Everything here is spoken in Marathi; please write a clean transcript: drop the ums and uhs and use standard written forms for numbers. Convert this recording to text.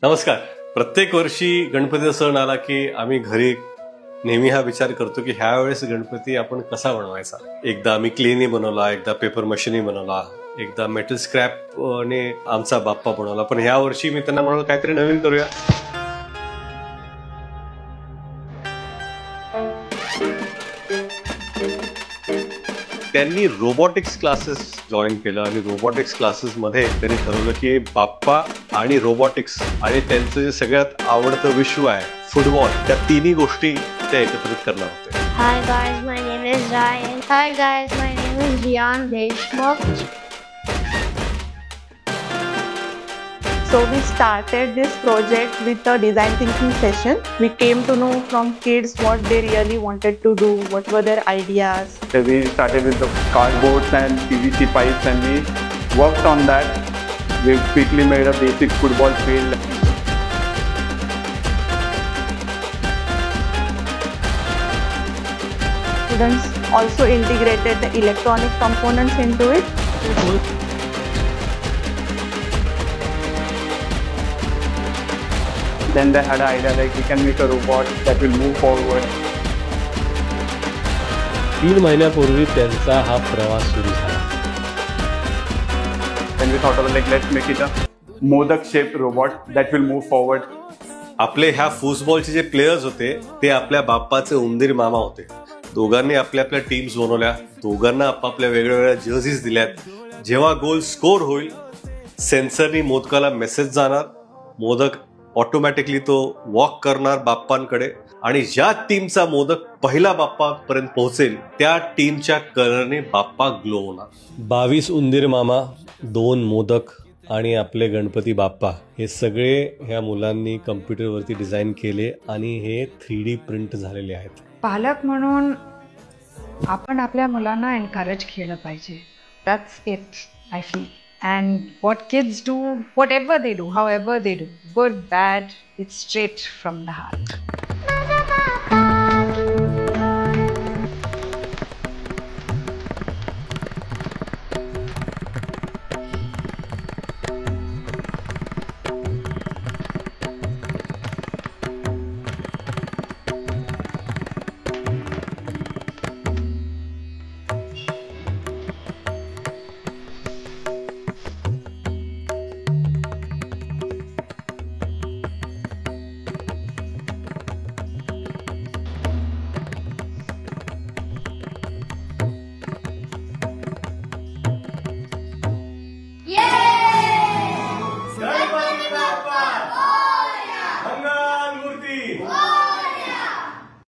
नमस्कार. प्रत्येक वर्षी गणपतीचा सण आला की आम्ही घरी नेहमी हा विचार करतो की ह्या वेळेस गणपती आपण कसा बनवायचा. एकदा आम्ही क्लेनी बनवला, एकदा पेपर मशीनी बनवला, एकदा मेटल स्क्रॅप ने आमचा बाप्पा बनवला. पण ह्या वर्षी मी त्यांना म्हणालो काहीतरी नवीन करूया. त्यांनी रोबोटिक्स क्लासेस जॉईन केलं आणि रोबोटिक्स क्लासेस मध्ये त्यांनी ठरवलं की बाप्पा आणि रोबोटिक्स आणि त्यांचं जे सगळ्यात आवडतं विश्व आहे फुटबॉल, त्या तिन्ही गोष्टी ते एकत्रित करणार होते. Hi guys, my name is Ryan. Hi guys, my name is Rian Deshmukh. So we started this project with a design thinking session. We came to know from kids what they really wanted to do, what were their ideas. So we started with the cardboards and PVC pipes and we worked on that. We quickly made a basic football field. Students also integrated the electronic components into it. Then they had an idea like we can make a robot that will move forward. 3 महिन्यापूर्वी त्यांचा हा प्रवास सुरू झाला. Then we thought of like let's make it a modak shaped robot that will move forward. आपले ह्या फुटबॉलचे जे प्लेयर्स होते ते आपल्या बाप्पाचे उंदीर मामा होते. दोघांनी आपल्या आपल्या टीम्स बनवल्या, दोघांना आपापल्या वेगवेगळ्या जर्सीज दिल्यात. जेव्हा गोल स्कोर होईल सेन्सरनी मोदकाला मेसेज जाणार, मोदक ऑटोमॅटिकली तो वॉक करणार बाप्पांकडे आणि ज्या टीमचा मोदक पहिला बाप्पापर्यंत पोहोचेल त्या टीमच्या कलरने बाप्पा ग्लो होणार. 22 उंदीर मामा, 2 मोदक आणि आपले गणपती बाप्पा हे सगळे ह्या मुलांनी कम्प्युटरवरती डिझाईन केले आणि हे 3D प्रिंट झालेले आहेत. पालक म्हणून आपण आपल्या मुलांना एनकरेज केलं पाहिजे. That's it I feel. And what kids do, whatever they do, however they do, good, bad, it's straight from the heart. Ganpati Bappa Morya, Mangal मूर्ती